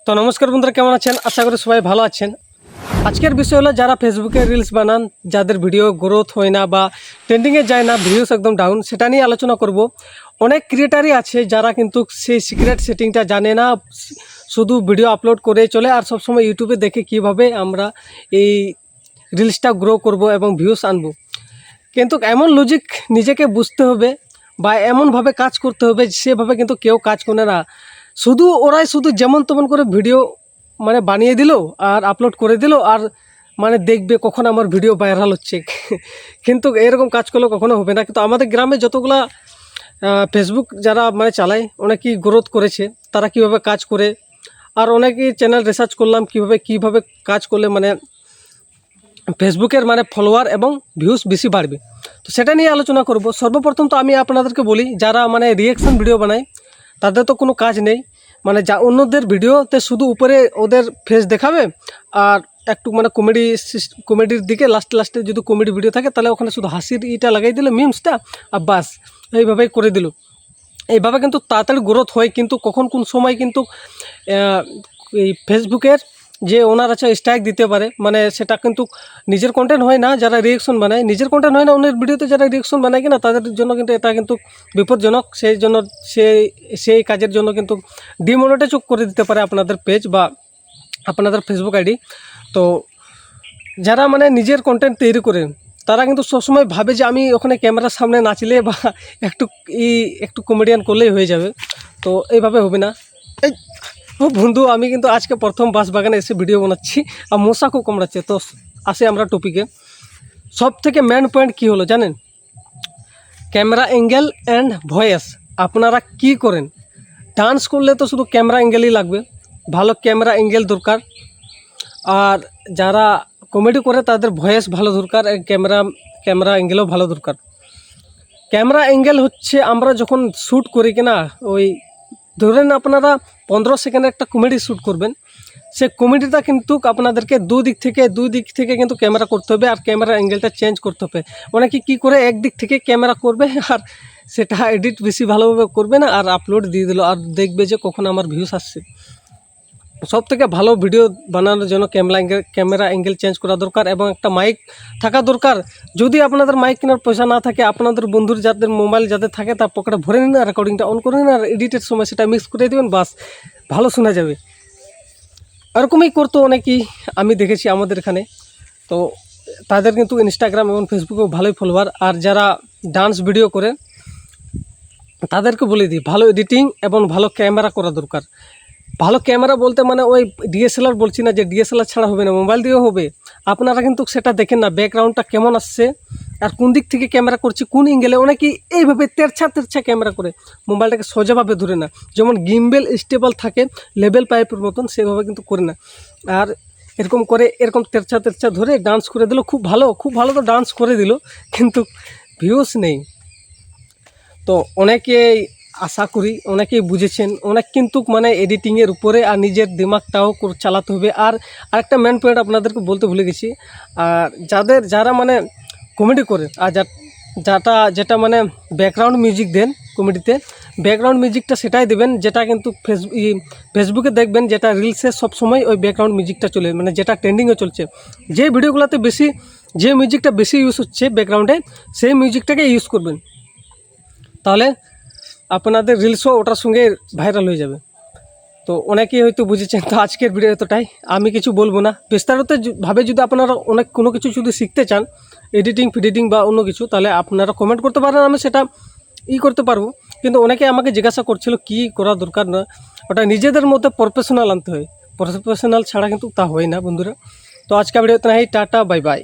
তো নমস্কার বন্ধুরা, কেমন আছেন? আশা করি সবাই ভালো আছেন। আজকের বিষয় হলো যারা ফেসবুকে রিলস বানান, যাদের ভিডিও গ্রোথ হয় না বা ট্রেন্ডিংয়ে যায় না, ভিউস একদম ডাউন, সেটা নিয়ে আলোচনা করব। অনেক ক্রিয়েটারই আছে যারা কিন্তু সেই সিক্রেট সেটিংটা জানে না, শুধু ভিডিও আপলোড করে চলে আর সবসময় ইউটিউবে দেখে কিভাবে আমরা এই রিলসটা গ্রো করব এবং ভিউস আনবো। কিন্তু এমন লজিক নিজেকে বুঝতে হবে বা এমনভাবে কাজ করতে হবে, সেভাবে কিন্তু কেউ কাজ করে না। ওরাই শুধু যেমন তেমন করে ভিডিও বানিয়ে দিল আর আপলোড করে দিল, আর দেখবে কখন আমার ভিডিও ভাইরাল হচ্ছে। কিন্তু এরকম কাজ করলে কখনো হবে না। কিন্তু আমাদের গ্রামে যতগুলা ফেসবুক যারা চালায়, অনেকেই গ্রোথ করেছে, তারা কিভাবে কাজ করে, আর অনেকেই চ্যানেল রিসার্চ করলাম কিভাবে কাজ করলে ফেসবুকের ফলোয়ার এবং ভিউজ বেশি বাড়বে। তো সেটা নিয়ে আলোচনা করব। সর্বপ্রথম তো আমি আপনাদেরকে বলি, যারা রিয়াকশান ভিডিও বানায় তাদের তো কোনো কাজ নেই, যা অন্যদের ভিডিওতে শুধু উপরে ওদের ফেস দেখাবে আর একটু কমেডির দিকে লাস্টে যদি কমেডি ভিডিও থাকে তাহলে ওখানে শুধু হাসির ইটা লাগাই দিল, মিমসটা, আর বাস এইভাবেই করে দিল। এইভাবে কিন্তু তাড়াতাড়ি গ্রোথ হয়, কিন্তু কোন সময় কিন্তু এই ফেসবুকের যে ওনার আছে স্ট্রাইক দিতে পারে। সেটা কিন্তু নিজের কন্টেন্ট হয় না, যারা রিয়েকশন বানায় নিজের কন্টেন্ট হয় না, অন্যের ভিডিওতে যারা রিয়েকশন বানায় কিনা তাদের জন্য কিন্তু এটা কিন্তু বিপজ্জনক। সেই জন্য সেই কাজের জন্য কিন্তু ডিমনিটাইজ করে দিতে পারে আপনাদের পেজ বা আপনাদের ফেসবুক আইডি। তো যারা নিজের কন্টেন্ট তৈরি করে, তারা কিন্তু সবসময় ভাবে যে আমি ওখানে ক্যামেরার সামনে নাচলে বা একটু কমেডিয়ান করলেই হয়ে যাবে। তো এইভাবে হবে না। বন্ধু, আমি কিন্তু আজকে প্রথম বাঁশবাগানে এসে ভিডিও বানাচ্ছি আর মশা খুব কামড়াচ্ছে। তো আসে আমরা টপিকে। সব থেকে মেন পয়েন্ট কী হলো জানেন? Camera angle and voice. আপনারা কি করেন? ডান্স করলে তো শুধু ক্যামেরা অ্যাঙ্গেলই লাগবে, ভালো ক্যামেরা অ্যাঙ্গেল দরকার। আর যারা কমেডি করে তাদের ভয়েস ভালো দরকার, ক্যামেরা অ্যাঙ্গেলও ভালো দরকার। ক্যামেরা অ্যাঙ্গেল হচ্ছে আমরা যখন শ্যুট করি কিনা, ওই ধরেন আপনারা 15 সেকেন্ডের একটা কমেডি শ্যুট করবেন, সে কমেডিটা কিন্তু আপনাদেরকে দুই দিক থেকে কিন্তু ক্যামেরা করতে হবে, আর ক্যামেরা অ্যাঙ্গেলটা চেঞ্জ করতে হবে। অনেকে কী করে একদিক থেকে ক্যামেরা করবে আর সেটা এডিট বেশি ভালোভাবে করবে না আর আপলোড দিয়ে দিল, আর দেখবে যে কখন আমার ভিউস আসছে। সব থেকে ভালো ভিডিও বানানোর জন্য ক্যামেরা অ্যাঙ্গেল চেঞ্জ করা দরকার এবং একটা মাইক থাকা দরকার। যদি আপনাদের মাইক কেনার পয়সা না থাকে, আপনাদের বন্ধুর যাদের মোবাইল যাদের থাকে তার পকেটে ভরে নিন, আর রেকর্ডিংটা অন করে নিন, আর এডিটের সময় সেটা মিক্স করে দেবেন, বাস ভালো শোনা যাবে। এরকমই করতো অনেকেই, আমি দেখেছি আমাদের এখানে। তো তাদের কিন্তু ইনস্টাগ্রাম এবং ফেসবুকেও ভালোই ফলোয়ার। আর যারা ডান্স ভিডিও করে তাদেরকে বলে দিই, ভালো এডিটিং এবং ভালো ক্যামেরা করা দরকার। ভালো ক্যামেরা বলতে ওই ডিএসএলআর বলছি না, যে ডিএসএলআর ছাড়া হবে না, মোবাইল দিয়েও হবে। আপনারা কিন্তু সেটা দেখেন না, ব্যাকগ্রাউন্ডটা কেমন আসছে আর কোন দিক থেকে ক্যামেরা করছি, কোন অ্যাঙ্গেলে। অনেকেই এইভাবে তেরছা ক্যামেরা করে, মোবাইলটাকে সোজাভাবে ধরে না, যেমন গিম্বেল স্টেবল থাকে লেভেল পাইপের মতন, সেভাবে কিন্তু করে না। আর এরকম তেরছা ধরে ডান্স করে দিল, খুব ভালো তো ডান্স করে দিল, কিন্তু ভিউস নেই। তো অনেকেই আশা করি অনেকেই বুঝেছেন, অনেক কিন্তু এডিটিংয়ের উপরে আর নিজের দিমাগটাও চালাতে হবে। আর আরেকটা মেন পয়েন্ট আপনাদেরকে বলতে ভুলে গেছি, আর যারা কমেডি করে আর যেটা ব্যাকগ্রাউন্ড মিউজিক দেন কমেডিতে, ব্যাকগ্রাউন্ড মিউজিকটা সেটাই দেবেন যেটা কিন্তু ফেসবুকে দেখবেন, যেটা রিলসে সবসময় ওই ব্যাকগ্রাউন্ড মিউজিকটা চলে, যেটা ট্রেন্ডিংয়ে চলছে। যে ভিডিওগুলোতে যে মিউজিকটা বেশি ইউজ হচ্ছে ব্যাকগ্রাউন্ডে, সেই মিউজিকটাকে ইউজ করবেন, তাহলে আপনাদের রিলসও ওটার সঙ্গে ভাইরাল হয়ে যাবে। তো অনেকেই হয়তো বুঝেছেন। তো আজকের ভিডিও এতটাই, আমি কিছু বলবো না বিস্তারিতভাবে। যদি আপনারা কোনো কিছু যদি শিখতে চান, ফিডিটিং বা অন্য কিছু, তাহলে আপনারা কমেন্ট করতে পারেন, আমি সেটা করতে পারবো। কিন্তু অনেকে আমাকে জিজ্ঞাসা করছিল কি করা দরকার না, ওটা নিজেদের মধ্যে প্রফেশনাল আনতে হয়, প্রফেশনাল ছাড়া কিন্তু তা হয় না বন্ধুরা। তো আজকের ভিডিও এতটাই, টাটা বাই বাই।